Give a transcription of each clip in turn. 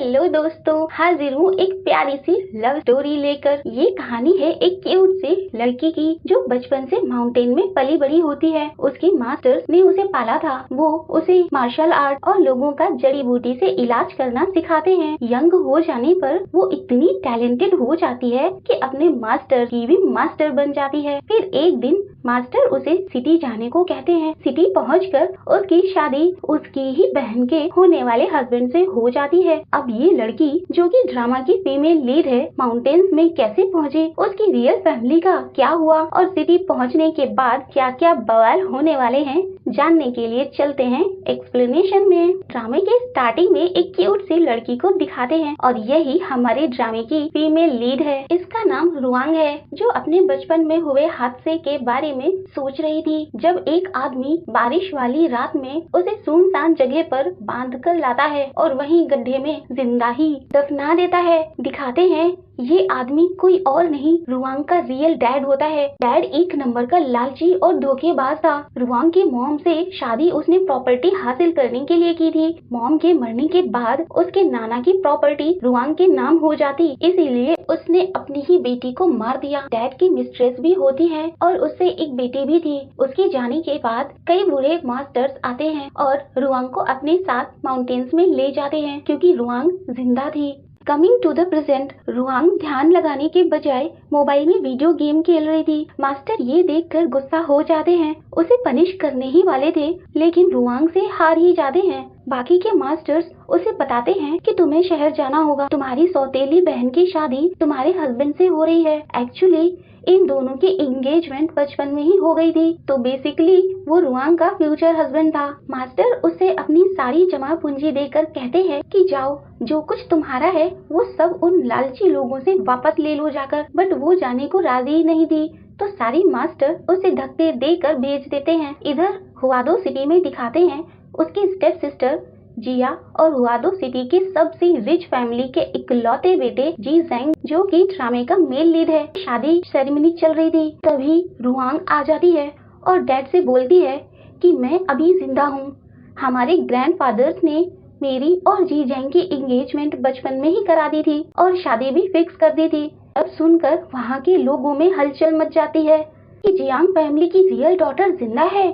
Hello दोस्तों, हाजिर हूँ एक प्यारी सी लव स्टोरी लेकर। ये कहानी है एक क्यूट सी लड़की की जो बचपन से माउंटेन में पली बड़ी होती है। उसके मास्टर्स ने उसे पाला था। वो उसे मार्शल आर्ट और लोगों का जड़ी बूटी से इलाज करना सिखाते हैं। यंग हो जाने पर वो इतनी टैलेंटेड हो जाती है कि अपने मास्टर की भी मास्टर बन जाती है। फिर एक दिन मास्टर उसे सिटी जाने को कहते हैं। सिटी पहुंचकर उसकी शादी उसकी ही बहन के होने वाले हस्बैंड से हो जाती है। अब ये लड़की जो कि ड्रामा की फीमेल लीड है, माउंटेन्स में कैसे पहुंची, उसकी रियल फैमिली का क्या हुआ और सिटी पहुंचने के बाद क्या क्या बवाल होने वाले हैं, जानने के लिए चलते हैं एक्सप्लेनेशन में। ड्रामे के स्टार्टिंग में एक क्यूट सी लड़की को दिखाते हैं और यही हमारे ड्रामे की फीमेल लीड है। इसका नाम रुआंग है, जो अपने बचपन में हुए हादसे के बारे में सोच रही थी। जब एक आदमी बारिश वाली रात में उसे सुनसान जगह पर बांध कर लाता है और वहीं गड्ढे में जिंदा ही दफना देता है। दिखाते हैं ये आदमी कोई और नहीं, रुआंग का रियल डैड होता है। डैड एक नंबर का लालची और धोखेबाज था। रुआंग की मॉम से शादी उसने प्रॉपर्टी हासिल करने के लिए की थी। मॉम के मरने के बाद उसके नाना की प्रॉपर्टी रुआंग के नाम हो जाती, इसीलिए उसने अपनी ही बेटी को मार दिया। डैड की मिस्ट्रेस भी होती है और उससे एक बेटी भी थी। उसके जाने के बाद कई बुरे मास्टर्स आते हैं और रुआंग को अपने साथ माउंटेन्स में ले जाते हैं क्योंकि रुआंग जिंदा थी। कमिंग टू द प्रेजेंट, रुआंग ध्यान लगाने के बजाय मोबाइल में वीडियो गेम खेल रही थी। मास्टर ये देखकर गुस्सा हो जाते हैं। उसे पनिश करने ही वाले थे, लेकिन रुआंग से हार ही जाते हैं। बाकी के मास्टर्स उसे बताते हैं कि तुम्हें शहर जाना होगा, तुम्हारी सौतेली बहन की शादी तुम्हारे हस्बैंड से हो रही है। एक्चुअली इन दोनों की एंगेजमेंट बचपन में ही हो गई थी, तो बेसिकली वो रुआंग का फ्यूचर हस्बैंड था। मास्टर उसे अपनी सारी जमा पूंजी देकर कहते हैं कि जाओ, जो कुछ तुम्हारा है वो सब उन लालची लोगों से वापस ले लो जाकर। बट वो जाने को राजी ही नहीं थी, तो सारी मास्टर उसे धक्के देकर भेज देते हैं। इधर हुआदो सिटी में दिखाते हैं उसकी स्टेप सिस्टर जिया और हुआदो सिटी की सबसे रिच फैमिली के इकलौते बेटे जी जैंग, जो कि ड्रामे का मेल लीड है। शादी सेरेमनी चल रही थी, तभी रुआंग आ जाती है और डैड से बोलती है कि मैं अभी जिंदा हूँ। हमारे ग्रैंडफादर्स ने मेरी और जी जैंग की एंगेजमेंट बचपन में ही करा दी थी और शादी भी फिक्स कर दी थी। अब सुनकर वहाँ के लोगों में हलचल मच जाती है कि जियांग फैमिली की रियल डॉटर जिंदा है।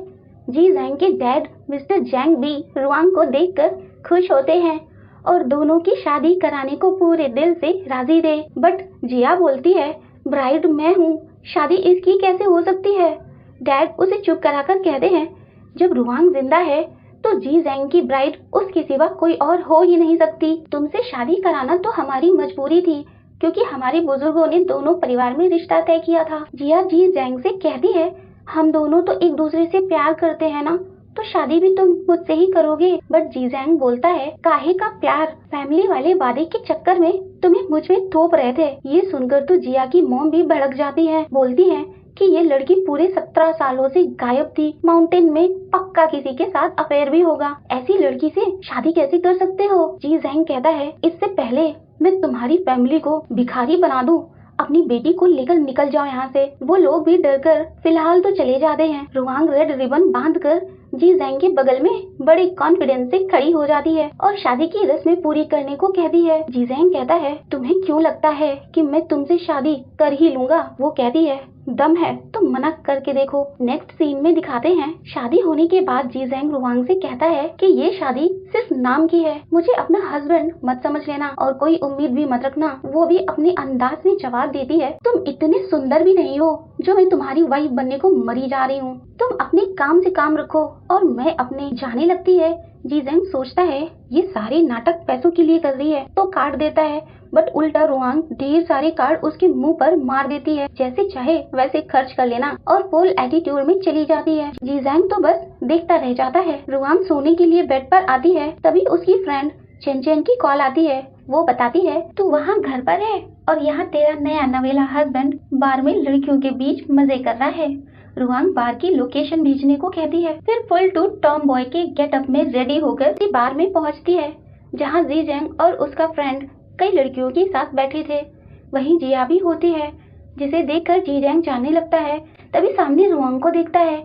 जी जैंग के डैड मिस्टर जैंग भी रुआंग को देखकर खुश होते हैं और दोनों की शादी कराने को पूरे दिल से राजी थे। बट जिया बोलती है, ब्राइड मैं हूँ, शादी इसकी कैसे हो सकती है। डैड उसे चुप कराकर कहते हैं, जब रुआंग जिंदा है तो जी जैंग की ब्राइड उसके सिवा कोई और हो ही नहीं सकती। तुमसे शादी कराना तो हमारी मजबूरी थी, क्योंकि हमारे बुजुर्गों ने दोनों परिवार में रिश्ता तय किया था। जिया जी जैंग से कहती है, हम दोनों तो एक दूसरे से प्यार करते हैं ना, तो शादी भी तुम मुझसे ही करोगे। बट जी जैंग बोलता है, काहे का प्यार, फैमिली वाले वादे के चक्कर में तुम्हें मुझ में थोप रहे थे। ये सुनकर तो जिया की मॉम भी भड़क जाती है। बोलती है कि ये लड़की पूरे 17 सालों से गायब थी, माउंटेन में पक्का किसी के साथ अफेयर भी होगा, ऐसी लड़की से शादी कैसे कर सकते हो। जी जैंग कहता है, इससे पहले मैं तुम्हारी फैमिली को भिखारी बना दूं, अपनी बेटी को लेकर निकल जाओ यहाँ से। वो लोग भी डरकर फिलहाल तो चले जाते हैं। रुआंग रेड रिबन बांधकर जी जैंग के बगल में बड़े कॉन्फिडेंस से खड़ी हो जाती है और शादी की रस्में पूरी करने को कहती है। जी जैंग कहता है, तुम्हें क्यों लगता है कि मैं तुमसे शादी कर ही लूंगा। वो कहती है, दम है तो मना करके देखो। नेक्स्ट सीन में दिखाते हैं शादी होने के बाद जी जैंग रुआंग से कहता है कि ये शादी सिर्फ नाम की है, मुझे अपना हस्बैंड मत समझ लेना और कोई उम्मीद भी मत रखना। वो भी अपने अंदाज में जवाब देती है, तुम इतने सुंदर भी नहीं हो जो मैं तुम्हारी वाइफ बनने को मरी जा रही हूँ, तुम अपने काम से काम रखो। और मैं अपने जाने लगती है। जी जैंग सोचता है ये सारे नाटक पैसों के लिए कर रही है, तो काट देता है। बट उल्टा रुआंग ढेर सारे कार्ड उसके मुंह पर मार देती है, जैसे चाहे वैसे खर्च कर लेना, और फुल एटीट्यूड में चली जाती है। जी जैंग तो बस देखता रह जाता है। रुआंग सोने के लिए बेड पर आती है, तभी उसकी फ्रेंड चेन चेन की कॉल आती है। वो बताती है, तू वहाँ घर पर है और यहाँ तेरा नया नवेला हस्बैंड बार में लड़कियों के बीच मजे कर रहा है। रुआंग बार की लोकेशन भेजने को कहती है। फिर फुल टू टॉम बॉय के गेटअप में रेडी होकर बार में पहुँचती है, जहाँ जी जैंग और उसका फ्रेंड कई लड़कियों के साथ बैठे थे। वहीं जिया भी होती है, जिसे देखकर जी जैंग जाने लगता है। तभी सामने रुआंग को देखता है।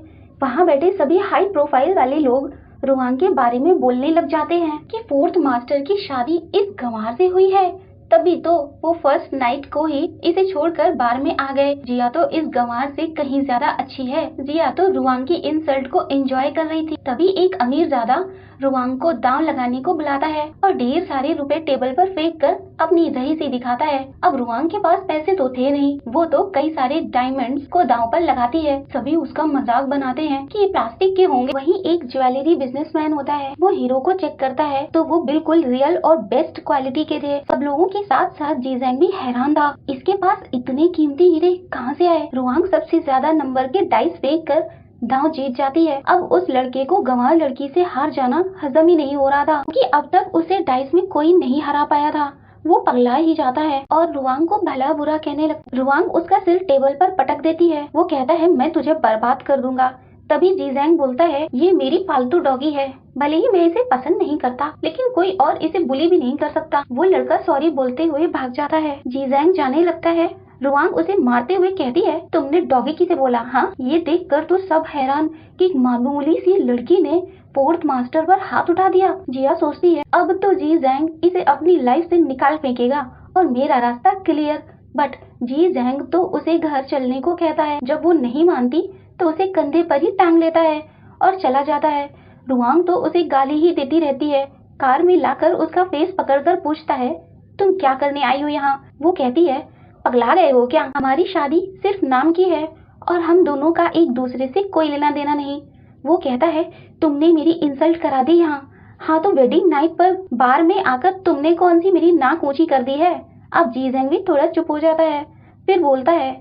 वहाँ बैठे सभी हाई प्रोफाइल वाले लोग रुआंग के बारे में बोलने लग जाते हैं कि फोर्थ मास्टर की शादी इस गंवार से हुई है। तभी तो वो फर्स्ट नाइट को ही इसे छोड़कर बार में आ गए। जिया तो इस गंवार से कहीं ज्यादा अच्छी है। जिया तो रुआंग की इंसल्ट को एंजॉय कर रही थी। तभी एक अमीरजादा रुआंग को दांव लगाने को बुलाता है और ढेर सारे रुपए टेबल पर फेंक कर अपनी रईसी दिखाता है। अब रुआंग के पास पैसे तो थे नहीं, वो तो कई सारे डायमंड्स को दांव पर लगाती है। सभी उसका मजाक बनाते हैं कि ये प्लास्टिक के होंगे। वहीं एक ज्वेलरी बिजनेसमैन होता है, वो हीरो को चेक करता है तो वो बिल्कुल रियल और बेस्ट क्वालिटी के थे। सब लोगों के साथ साथ जीजेंग भी हैरान था, इसके पास इतने कीमती हीरे कहाँ से आए। रुआंग सबसे ज्यादा नंबर के डाइस फेंक कर दांव जीत जाती है। अब उस लड़के को गंवार लड़की से हार जाना हजम ही नहीं हो रहा था, क्योंकि अब तक उसे डाइस में कोई नहीं हरा पाया था। वो पगला ही जाता है और रुआंग को भला बुरा कहने लगता। रुआंग उसका सिर टेबल पर पटक देती है। वो कहता है मैं तुझे बर्बाद कर दूंगा। तभी जीजेंग बोलता है ये मेरी पालतू डॉगी है, भले ही मैं इसे पसंद नहीं करता लेकिन कोई और इसे बुली भी नहीं कर सकता। वो लड़का सॉरी बोलते हुए भाग जाता है। जीजेंग जाने लगता है। रुआंग उसे मारते हुए कहती है तुमने डॉगी किसे बोला? हाँ, ये देखकर तो सब हैरान कि मामूली सी लड़की ने फोर्थ मास्टर पर हाथ उठा दिया। जिया सोचती है अब तो जीजेंग इसे अपनी लाइफ से निकाल फेंकेगा और मेरा रास्ता क्लियर। बट जीजेंग तो उसे घर चलने को कहता है। जब वो नहीं मानती तो उसे कंधे पर ही टांग लेता है और चला जाता है। रुआंग तो उसे गाली ही देती रहती है। कार में लाकर उसका फेस पकड़कर पूछता है तुम क्या करने आई हो यहाँ? वो कहती है पगला गए हो क्या? हमारी शादी सिर्फ नाम की है और हम दोनों का एक दूसरे से कोई लेना देना नहीं। वो कहता है तुमने मेरी इंसल्ट करा दी यहाँ। हाँ तो वेडिंग नाइट पर बार में आकर तुमने कौन सी मेरी नाक ऊंची कर दी है? अब जीजेंग भी थोड़ा चुप हो जाता है, फिर बोलता है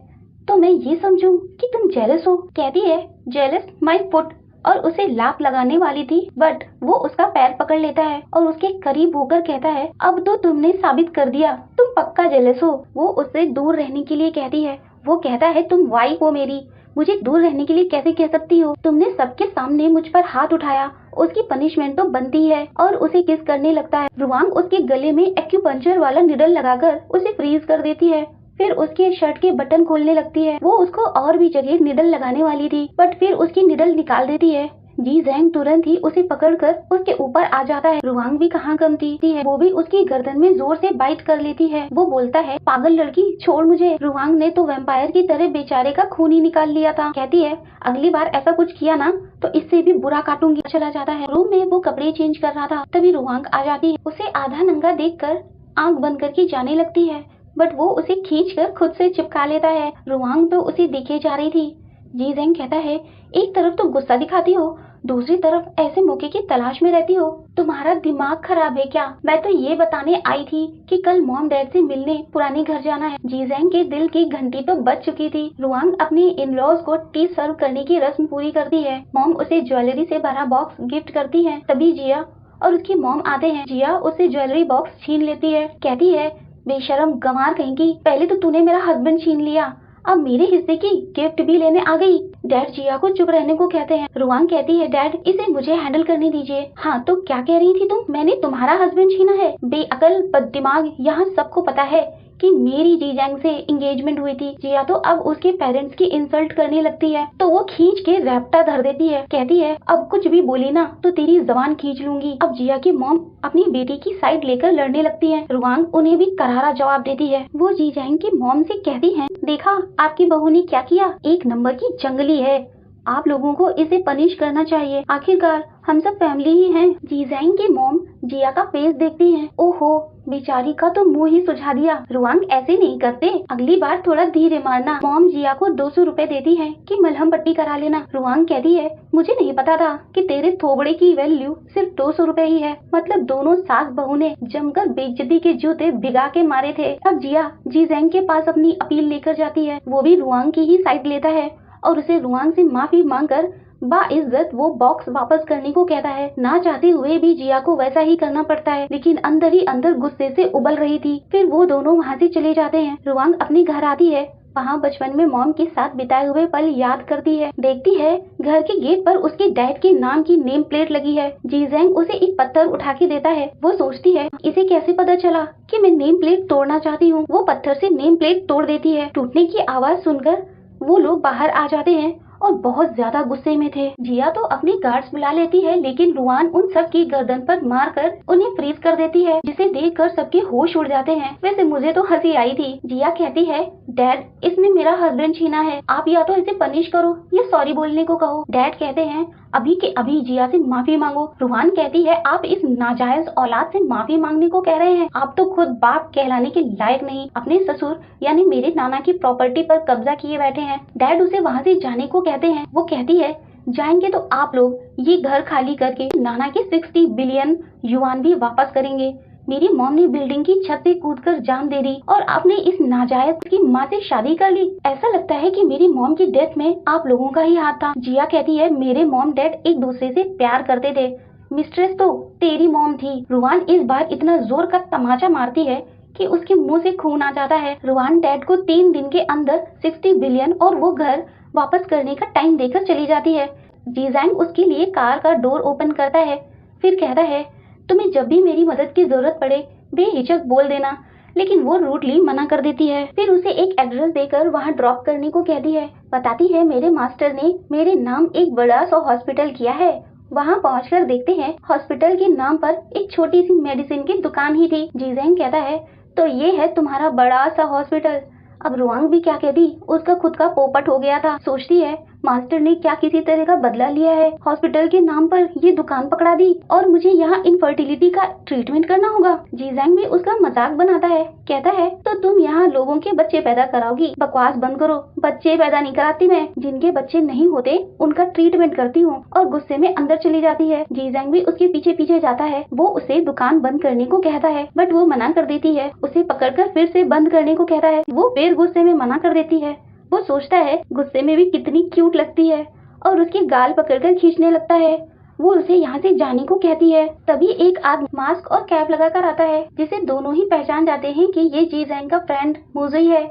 तो मैं ये समझूं कि तुम जेलस हो? कहती है जेलस माय फुट, और उसे लात लगाने वाली थी बट वो उसका पैर पकड़ लेता है और उसके करीब होकर कहता है अब तो तुमने साबित कर दिया तुम पक्का जेलस हो। वो उससे दूर रहने के लिए कहती है। वो कहता है तुम वाइफ हो मेरी, मुझे दूर रहने के लिए कैसे कह सकती हो? तुमने सबके सामने मुझ पर हाथ उठाया, उसकी पनिशमेंट तो बनती है। और उसे किस करने लगता है। रुआंग उसके गले में एक्यूपंक्चर वाला निडल लगाकर उसे फ्रीज कर देती है। फिर उसके शर्ट के बटन खोलने लगती है। वो उसको और भी जगह निडल लगाने वाली थी बट फिर उसकी निडल निकाल देती है। जीजेंग तुरंत ही उसे पकड़कर उसके ऊपर आ जाता है। रुआंग भी कहाँ कम थी, है वो भी उसकी गर्दन में जोर से बाइट कर लेती है। वो बोलता है पागल लड़की छोड़ मुझे। रुआंग ने तो वैम्पायर की तरह बेचारे का खून ही निकाल लिया था। कहती है अगली बार ऐसा कुछ किया ना तो इससे भी बुरा काटूंगी। चला जाता है। रूम में वो कपड़े चेंज कर रहा था, तभी रुआंग आ जाती है। उसे आधा नंगा देखकर आंख बंद करके जाने लगती है बट वो उसे खींचकर खुद से चिपका लेता है। रुआंग तो उसे देखे जा रही थी। जीजेंग कहता है एक तरफ तो गुस्सा दिखाती हो, दूसरी तरफ ऐसे मौके की तलाश में रहती हो। तुम्हारा दिमाग खराब है क्या? मैं तो ये बताने आई थी कि कल मॉम डैड से मिलने पुराने घर जाना है। जीजेंग के दिल की घंटी तो बज चुकी थी। रुआंग अपनी इन लॉज को टी सर्व करने की रस्म पूरी करती है। मॉम उसे ज्वेलरी से भरा बॉक्स गिफ्ट करती है। तभी जिया और उसकी मॉम आते हैं। जिया उससे ज्वेलरी बॉक्स छीन लेती है। कहती है बेशरम गंवार कहेंगी, पहले तो तूने मेरा हस्बैंड छीन लिया, अब मेरे हिस्से की गिफ्ट भी लेने आ गई। डैड जिया को चुप रहने को कहते हैं। रुआंग कहती है डैड इसे मुझे हैंडल करने दीजिए। हाँ तो क्या कह रही थी तुम? मैंने तुम्हारा हस्बैंड छीना है? बेअकल बददिमाग, यहाँ सबको पता है कि मेरी जीजेंग से एंगेजमेंट हुई थी। जिया तो अब उसके पेरेंट्स की इंसल्ट करने लगती है तो वो खींच के रैप्टा धर देती है। कहती है अब कुछ भी बोली ना तो तेरी जबान खींच लूंगी। अब जिया की मॉम अपनी बेटी की साइड लेकर लड़ने लगती है। रुआंग उन्हें भी करारा जवाब देती है। वो जीजेंग की मॉम से कहती है देखा आपकी बहू ने क्या किया, एक नंबर की जंगली है, आप लोगों को इसे पनिश करना चाहिए, आखिरकार हम सब फैमिली ही हैं। जीजेंग की मॉम जिया का फेस देखती हैं। ओहो बेचारी का तो मुंह ही सुझा दिया। रुआंग ऐसे नहीं करते, अगली बार थोड़ा धीरे मारना। मॉम जिया को 200 रुपए देती है कि मलहम पट्टी करा लेना। रुआंग कहती है मुझे नहीं पता था कि तेरे थोबड़े की वैल्यू सिर्फ 200 रुपए ही है। मतलब दोनों सास बहू ने जमकर बेइज्जती के जूते भिगा के मारे थे। अब जिया जीजेंग के पास अपनी अपील लेकर जाती है। वो भी रुआंग की ही साइड लेता है और उसे रुआंग से माफी मांगकर बाइज्जत वो बॉक्स वापस करने को कहता है। ना चाहते हुए भी जिया को वैसा ही करना पड़ता है, लेकिन अंदर ही अंदर गुस्से से उबल रही थी। फिर वो दोनों वहाँ से चले जाते हैं। रुआंग अपने घर आती है। वहाँ बचपन में मॉम के साथ बिताए हुए पल याद करती है। देखती है घर के गेट पर उसके डैड के नाम की नेम प्लेट लगी है। जीजेंग उसे एक पत्थर उठा के देता है। वो सोचती है इसे कैसे पता चला कि मैं नेम प्लेट तोड़ना चाहती हूँ। वो पत्थर से नेम प्लेट तोड़ देती है। टूटने की आवाज सुनकर वो लोग बाहर आ जाते हैं और बहुत ज्यादा गुस्से में थे। जिया तो अपनी गार्ड्स बुला लेती है, लेकिन रुआन उन सब की गर्दन पर मारकर उन्हें फ्रीज कर देती है, जिसे देखकर सबके होश उड़ जाते हैं। वैसे मुझे तो हंसी आई थी। जिया कहती है, डैड इसने मेरा हस्बैंड छीना है, आप या तो इसे पनिश करो या सॉरी बोलने को कहो। डैड कहते हैं, अभी के अभी जिया से माफी मांगो। रुहान कहती है, आप इस नाजायज औलाद से माफी मांगने को कह रहे हैं, आप तो खुद बाप कहलाने के लायक नहीं, अपने ससुर यानी मेरे नाना की प्रॉपर्टी पर कब्जा किए बैठे हैं। डैड उसे वहाँ से जाने को कहते हैं। वो कहती है, जाएंगे तो आप लोग ये घर खाली करके नाना के 60 बिलियन युआन भी वापस करेंगे। मेरी मॉम ने बिल्डिंग की छत से कूदकर जान दे दी और आपने इस नाजायज की माँ से शादी कर ली। ऐसा लगता है कि मेरी मॉम की डेथ में आप लोगों का ही हाथ था। जिया कहती है, मेरे मॉम डैड एक दूसरे से प्यार करते थे, मिस्ट्रेस तो तेरी मॉम थी। रुआन इस बार इतना जोर का तमाचा मारती है कि उसके मुंह से खून आ जाता है। रुआन डैड को 3 दिन के अंदर 60 बिलियन और वो घर वापस करने का टाइम देकर चली जाती है। जीजैंग उसके लिए कार का डोर ओपन करता है, फिर कहता है, तुम्हें जब भी मेरी मदद की जरूरत पड़े बेहिचक बोल देना, लेकिन वो रूडली मना कर देती है। फिर उसे एक एड्रेस देकर वहाँ ड्रॉप करने को कहती है। बताती है, मेरे मास्टर ने मेरे नाम एक बड़ा सा हॉस्पिटल किया है। वहाँ पहुँचकर देखते हैं हॉस्पिटल के नाम पर एक छोटी सी मेडिसिन की दुकान ही थी। जीजैंग कहता है, तो ये है तुम्हारा बड़ा सा हॉस्पिटल। अब रुआंग भी क्या कहती, उसका खुद का पोपट हो गया था। सोचती है, मास्टर ने क्या किसी तरह का बदला लिया है, हॉस्पिटल के नाम पर ये दुकान पकड़ा दी और मुझे यहाँ इनफर्टिलिटी का ट्रीटमेंट करना होगा। जीजैंग भी उसका मजाक बनाता है, कहता है, तो तुम यहाँ लोगों के बच्चे पैदा कराओगी, बकवास बंद करो। बच्चे पैदा नहीं कराती मैं, जिनके बच्चे नहीं होते उनका ट्रीटमेंट करती हूँ। और गुस्से में अंदर चली जाती है। जीजैंग भी उसके पीछे पीछे जाता है। वो उसे दुकान बंद करने को कहता है, बट वो मना कर देती है। उसे पकड़कर फिर से बंद करने को कहता है, वो फिर गुस्से में मना कर देती है। वो सोचता है गुस्से में भी कितनी क्यूट लगती है और उसके गाल पकड़कर खींचने लगता है। वो उसे यहाँ से जाने को कहती है। तभी एक आदमी मास्क और कैप लगाकर आता है, जिसे दोनों ही पहचान जाते हैं कि ये जीजैंग का फ्रेंड मुजुई है।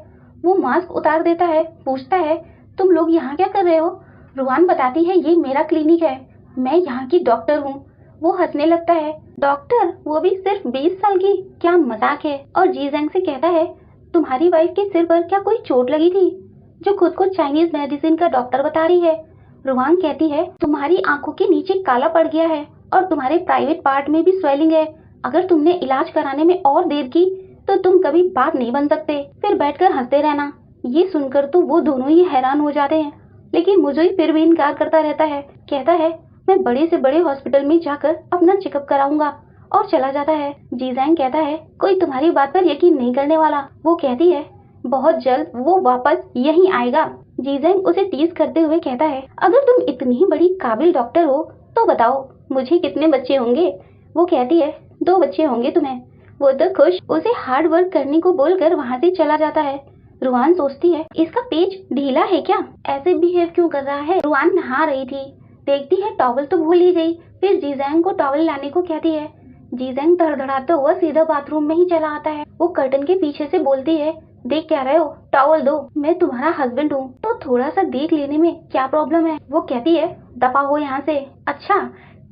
वो मास्क उतार देता है, पूछता है, तुम लोग यहाँ क्या कर रहे हो? रुआन बताती है, ये मेरा क्लिनिक है, मैं यहाँ की डॉक्टर हूँ। वो हंसने लगता है, डॉक्टर, वो भी सिर्फ 20 साल की, क्या मजाक है। और जीजैंग से कहता है, तुम्हारी वाइफ के सिर पर क्या कोई चोट लगी थी, जो खुद को चाइनीज मेडिसिन का डॉक्टर बता रही है? रुआंग कहती है, तुम्हारी आंखों के नीचे काला पड़ गया है और तुम्हारे प्राइवेट पार्ट में भी स्वेलिंग है। अगर तुमने इलाज कराने में और देर की तो तुम कभी बाप नहीं बन सकते। फिर बैठकर हंसते रहना। ये सुनकर तो वो दोनों ही हैरान हो जाते हैं, लेकिन मुझे फिर भी इनकार करता रहता है। कहता है, मैं बड़े से बड़े हॉस्पिटल में जाकर अपना चेकअप कराऊंगा, और चला जाता है। जीजैंग कहता है, कोई तुम्हारी बात पर यकीन नहीं करने वाला। वो कहती है, बहुत जल्द वो वापस यहीं आएगा। जीजैंग उसे टीज करते हुए कहता है, अगर तुम इतनी बड़ी काबिल डॉक्टर हो तो बताओ मुझे कितने बच्चे होंगे? वो कहती है, 2 बच्चे होंगे तुम्हें। वो तो खुश उसे हार्ड वर्क करने को बोलकर वहाँ से चला जाता है। रुआन सोचती है, इसका पेज ढीला है क्या, ऐसे बिहेव क्यों कर रहा है? रुआन नहा रही थी, देखती है टॉवल तो भूल ही गई। फिर जीजैंग को टॉवल लाने को कहती है। जीजैंग धड़धड़ाता हुआ सीधा बाथरूम में ही चला आता है। वो कर्टन के पीछे से बोलती है, देख क्या रहे हो, टॉवल दो, मैं तुम्हारा हस्बैंड हूँ तो थोड़ा सा देख लेने में क्या प्रॉब्लम है? वो कहती है, दफा हो यहाँ से। अच्छा,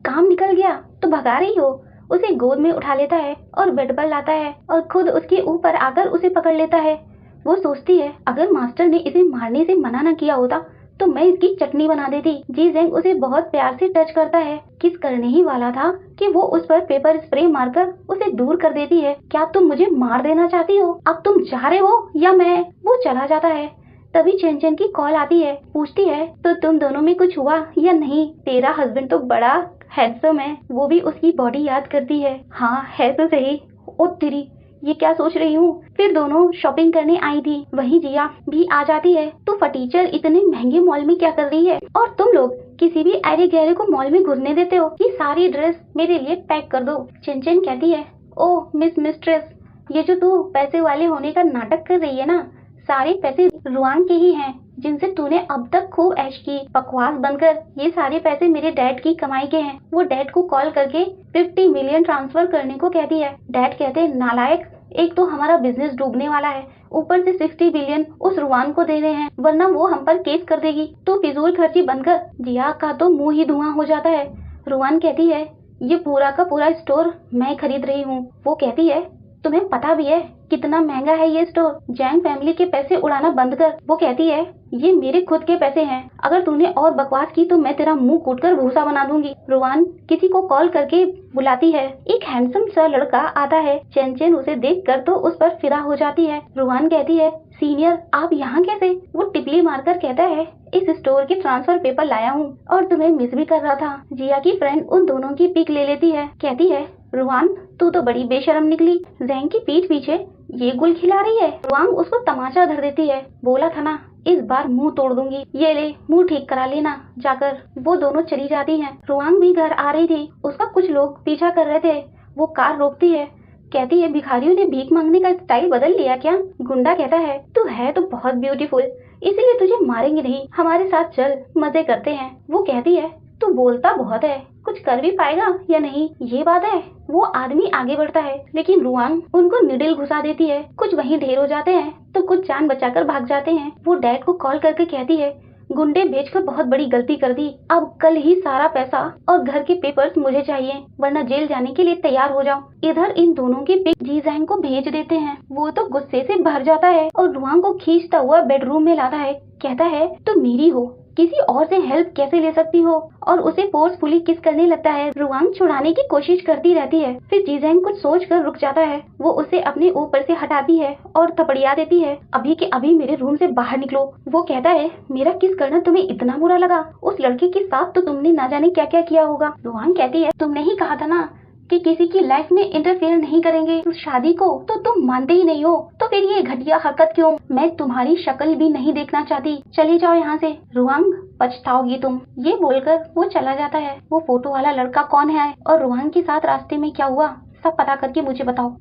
काम निकल गया तो भगा रही हो? उसे गोद में उठा लेता है और बेड पर लाता है और खुद उसके ऊपर आकर उसे पकड़ लेता है। वो सोचती है, अगर मास्टर ने इसे मारने से मना न किया होता तो मैं इसकी चटनी बना देती। जीजैंग उसे बहुत प्यार से टच करता है। किस करने ही वाला था कि वो उस पर पेपर स्प्रे मारकर उसे दूर कर देती है। क्या तुम मुझे मार देना चाहती हो? अब तुम जा रहे हो या मैं? वो चला जाता है। तभी चेंचन की कॉल आती है, पूछती है, तो तुम दोनों में कुछ हुआ या नहीं? तेरा हस्बैंड तो बड़ा हैंडसम है। वो भी उसकी बॉडी याद करती है। हाँ है तो सही। ओ तेरी, ये क्या सोच रही हूँ। फिर दोनों शॉपिंग करने आई थी। वहीं जिया भी आ जाती है। तो फटीचर इतने महंगे मॉल में क्या कर रही है, और तुम लोग किसी भी अरे गहरे को मॉल में घुसने देते हो? ये सारी ड्रेस मेरे लिए पैक कर दो। चेंचन कहती है, ओ मिस्ट्रेस, ये जो तू पैसे वाले होने का नाटक कर रही है ना, सारे पैसे रुआंग के ही हैं, जिनसे तूने अब तक खूब ऐश की। बकवास बंद कर, ये सारे पैसे मेरे डैड की कमाई के हैं। वो डैड को कॉल करके 50 मिलियन ट्रांसफर करने को कहती है। डैड कहते हैं, नालायक, एक तो हमारा बिजनेस डूबने वाला है, ऊपर से 60 बिलियन उस रुआन को देने हैं, वरना वो हम पर केस कर देगी। तो फिजूल खर्ची बंद कर। जिया का तो मुंह ही धुआं हो जाता है। रुआन कहती है, ये पूरा का पूरा स्टोर मैं खरीद रही हूँ। वो कहती है, तुम्हें पता भी है कितना महंगा है ये स्टोर। जैंग फैमिली के पैसे उड़ाना बंद कर। वो कहती है ये मेरे खुद के पैसे हैं, अगर तूने और बकवास की तो मैं तेरा मुंह कूट कर भूसा बना दूंगी। रुआन किसी को कॉल करके बुलाती है। एक हैंडसम सा लड़का आता है। चैन चैन उसे देखकर तो उस पर फिदा हो जाती है। रुआन कहती है सीनियर आप यहाँ कैसे? वो टिपली मारकर कहता है इस स्टोर के ट्रांसफर पेपर लाया हूँ और तुम्हें मिस भी कर रहा था। जिया की फ्रेंड उन दोनों की पिक ले लेती है। कहती है रुआन तू तो बड़ी बेशरम निकली, जैंग की पीठ पीछे ये गुल खिला रही है। रुआन उसको तमाचा धर देती है। बोला था ना इस बार मुंह तोड़ दूंगी, ये ले मुंह ठीक करा लेना जाकर। वो दोनों चली जाती हैं। रुआन भी घर आ रही थी, उसका कुछ लोग पीछा कर रहे थे। वो कार रोकती है। कहती है भिखारियों ने भीख मांगने का स्टाइल बदल लिया क्या? गुंडा कहता है तू है तो बहुत ब्यूटीफुल, इसीलिए तुझे मारेंगे नहीं, हमारे साथ चल मजे करते हैं। वो कहती है तू बोलता बहुत है, कुछ कर भी पाएगा या नहीं ये बात है। वो आदमी आगे बढ़ता है लेकिन रुआन उनको निडिल घुसा देती है। कुछ वहीं ढेर हो जाते हैं तो कुछ जान बचाकर भाग जाते हैं। वो डैड को कॉल करके कहती है गुंडे भेजकर बहुत बड़ी गलती कर दी, अब कल ही सारा पैसा और घर के पेपर्स मुझे चाहिए वरना जेल जाने के लिए तैयार हो जाओ। इधर इन दोनों की पिक जी जैंग को भेज देते हैं। वो तो गुस्से से भर जाता है और रुआन को खींचता हुआ बेडरूम में लाता है। कहता है तुम मेरी हो, किसी और से हेल्प कैसे ले सकती हो, और उसे फोर्सफुली किस करने लगता है। रुआन छुड़ाने की कोशिश करती रहती है। फिर जीजैंग कुछ सोच कर रुक जाता है। वो उसे अपने ऊपर से हटाती है और थपड़िया देती है अभी के अभी मेरे रूम से बाहर निकलो। वो कहता है मेरा किस करना तुम्हें इतना बुरा लगा, उस लड़के के साथ तो तुमने ना जाने क्या क्या किया होगा। रुआन कहती है तुमने ही कहा था ना कि किसी की लाइफ में इंटरफेयर नहीं करेंगे, तो शादी को तो तुम मानते ही नहीं हो, तो फिर ये घटिया हरकत क्यों? मैं तुम्हारी शक्ल भी नहीं देखना चाहती, चले जाओ यहाँ से। रुआंग पछताओगी तुम। ये बोलकर वो चला जाता है। वो फोटो वाला लड़का कौन है और रुआंग के साथ रास्ते में क्या हुआ सब पता करके मुझे बताओ।